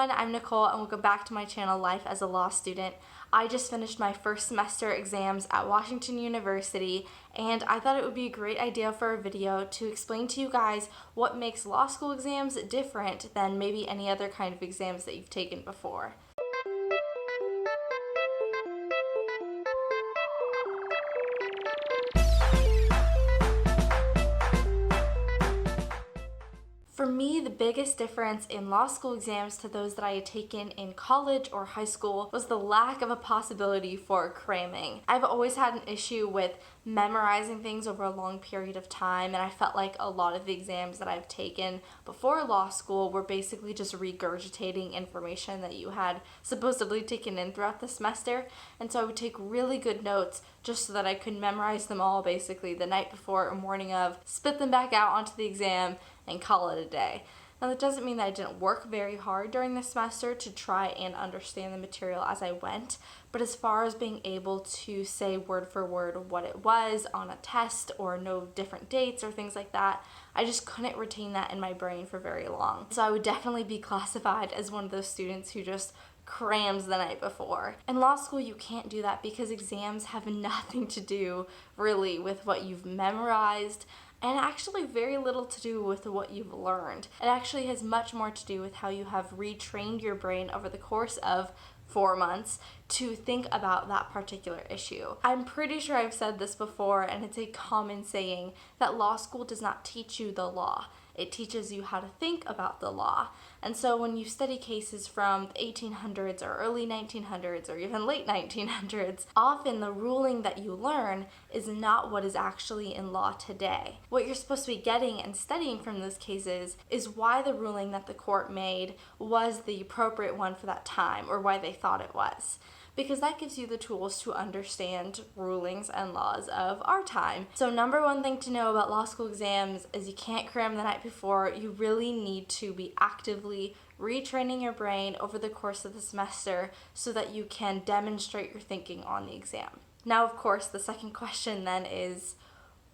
everyone, I'm Nicole and welcome back to my channel Life as a Law Student. I just finished my first semester exams at Washington University and I thought it would be a great idea for a video to explain to you guys what makes law school exams different than maybe any other kind of exams that you've taken before. For me, the biggest difference in law school exams to those that I had taken in college or high school was the lack of a possibility for cramming. I've always had an issue with memorizing things over a long period of time, and I felt like a lot of the exams that I've taken before law school were basically just regurgitating information that you had supposedly taken in throughout the semester, and so I would take really good notes just so that I could memorize them all basically the night before or morning of, spit them back out onto the exam, and call it a day. Now that doesn't mean that I didn't work very hard during the semester to try and understand the material as I went, but as far as being able to say word for word what it was on a test or know different dates or things like that, I just couldn't retain that in my brain for very long. So I would definitely be classified as one of those students who just crams the night before. In law school, you can't do that because exams have nothing to do really with what you've memorized and actually very little to do with what you've learned. It actually has much more to do with how you have retrained your brain over the course of 4 months to think about that particular issue. I'm pretty sure I've said this before, and it's a common saying that law school does not teach you the law. It teaches you how to think about the law. And so when you study cases from the 1800s or early 1900s or even late 1900s, often the ruling that you learn is not what is actually in law today. What you're supposed to be getting and studying from those cases is why the ruling that the court made was the appropriate one for that time, or why they thought it was, because that gives you the tools to understand rulings and laws of our time. So number one thing to know about law school exams is you can't cram the night before. You really need to be actively retraining your brain over the course of the semester so that you can demonstrate your thinking on the exam. Now, of course, the second question then is,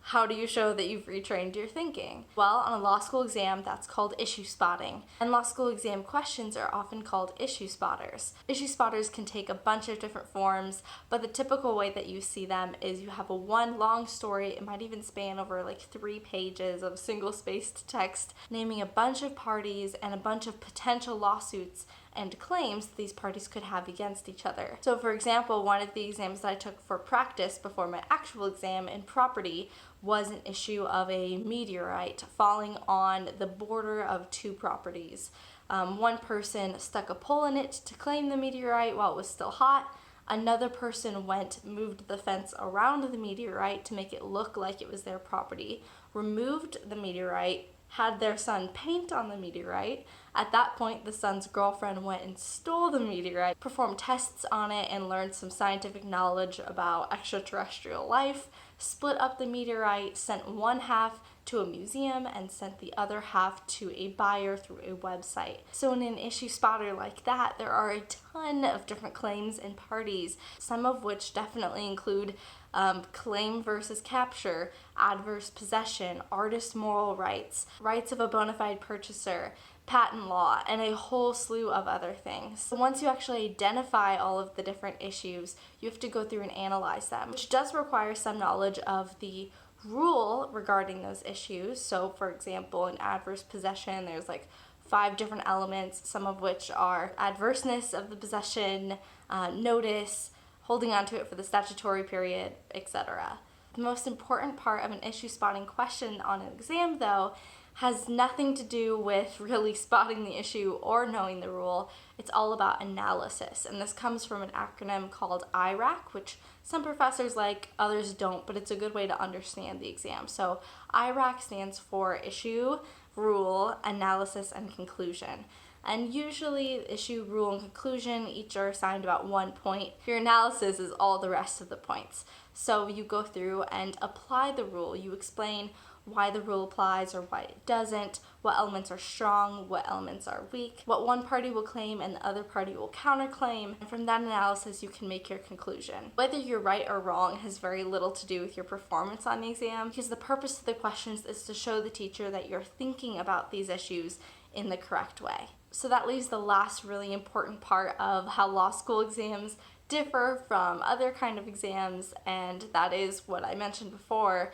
how do you show that you've retrained your thinking? Well, on a law school exam, that's called issue spotting. And law school exam questions are often called issue spotters. Issue spotters can take a bunch of different forms, but the typical way that you see them is you have one long story, it might even span over like 3 pages of single-spaced text, naming a bunch of parties and a bunch of potential lawsuits and claims that these parties could have against each other. So for example, one of the exams that I took for practice before my actual exam in property was an issue of a meteorite falling on the border of 2 properties. One person stuck a pole in it to claim the meteorite while it was still hot. Another person moved the fence around the meteorite to make it look like it was their property, removed the meteorite, had their son paint on the meteorite. At that point, the son's girlfriend went and stole the meteorite, performed tests on it, and learned some scientific knowledge about extraterrestrial life, split up the meteorite, sent one half to a museum, and sent the other half to a buyer through a website. So in an issue spotter like that, there are a ton of different claims and parties, some of which definitely include claim versus capture, adverse possession, artist moral rights, rights of a bona fide purchaser, patent law, and a whole slew of other things. So once you actually identify all of the different issues, you have to go through and analyze them, which does require some knowledge of the rule regarding those issues. So for example, in adverse possession, there's like 5 different elements, some of which are adverseness of the possession, notice, holding on to it for the statutory period, etc. The most important part of an issue spotting question on an exam, though, has nothing to do with really spotting the issue or knowing the rule. It's all about analysis, and this comes from an acronym called IRAC, which some professors like, others don't, but it's a good way to understand the exam. So IRAC stands for issue, rule, analysis, and conclusion. And usually issue, rule, and conclusion each are assigned about 1 point. Your analysis is all the rest of the points. So you go through and apply the rule. You explain why the rule applies or why it doesn't, what elements are strong, what elements are weak, what one party will claim and the other party will counterclaim, and from that analysis you can make your conclusion. Whether you're right or wrong has very little to do with your performance on the exam, because the purpose of the questions is to show the teacher that you're thinking about these issues in the correct way. So that leaves the last really important part of how law school exams differ from other kind of exams, and that is what I mentioned before,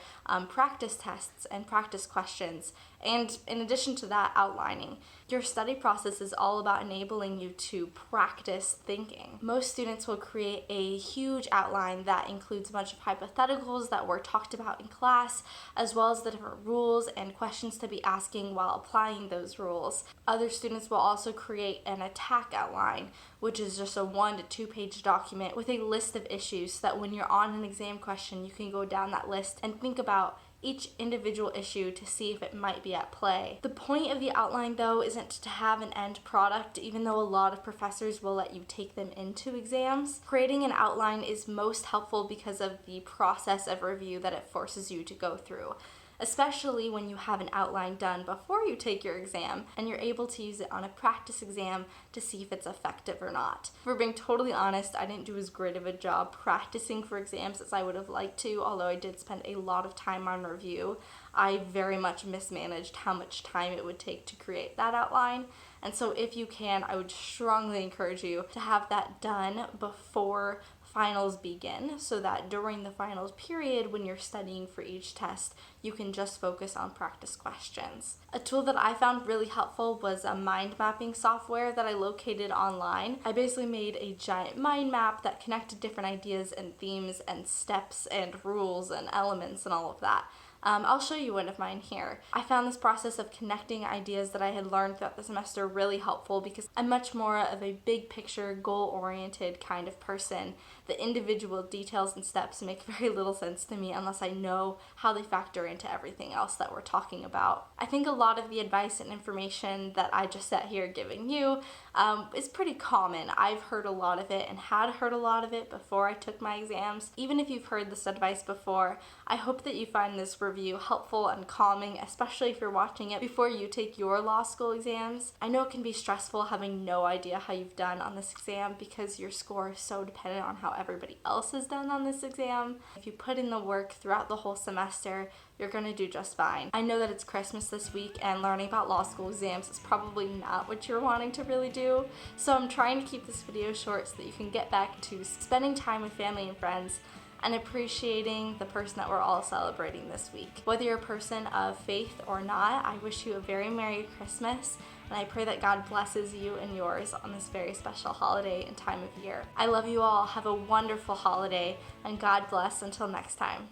practice tests and practice questions. And in addition to that, outlining. Your study process is all about enabling you to practice thinking. Most students will create a huge outline that includes a bunch of hypotheticals that were talked about in class, as well as the different rules and questions to be asking while applying those rules. Other students will also create an attack outline, which is just a 1 to 2 page document with a list of issues so that when you're on an exam question, you can go down that list and think about each individual issue to see if it might be at play. The point of the outline, though, isn't to have an end product, even though a lot of professors will let you take them into exams. Creating an outline is most helpful because of the process of review that it forces you to go through, especially when you have an outline done before you take your exam and you're able to use it on a practice exam to see if it's effective or not. For being totally honest, I didn't do as great of a job practicing for exams as I would have liked to, although I did spend a lot of time on review. I very much mismanaged how much time it would take to create that outline. And so if you can, I would strongly encourage you to have that done before finals begin, so that during the finals period when you're studying for each test, you can just focus on practice questions. A tool that I found really helpful was a mind mapping software that I located online. I basically made a giant mind map that connected different ideas and themes and steps and rules and elements and all of that. I'll show you one of mine here. I found this process of connecting ideas that I had learned throughout the semester really helpful because I'm much more of a big picture, goal-oriented kind of person. The individual details and steps make very little sense to me unless I know how they factor into everything else that we're talking about. I think a lot of the advice and information that I just sat here giving you is pretty common. I've heard a lot of it and had heard a lot of it before I took my exams. Even if you've heard this advice before, I hope that you find this review helpful and calming, especially if you're watching it before you take your law school exams. I know it can be stressful having no idea how you've done on this exam because your score is so dependent on how everybody else has done on this exam. If you put in the work throughout the whole semester, you're gonna do just fine. I know that it's Christmas this week and learning about law school exams is probably not what you're wanting to really do, so I'm trying to keep this video short so that you can get back to spending time with family and friends and appreciating the person that we're all celebrating this week. Whether you're a person of faith or not, I wish you a very Merry Christmas, and I pray that God blesses you and yours on this very special holiday and time of year. I love you all. Have a wonderful holiday, and God bless until next time.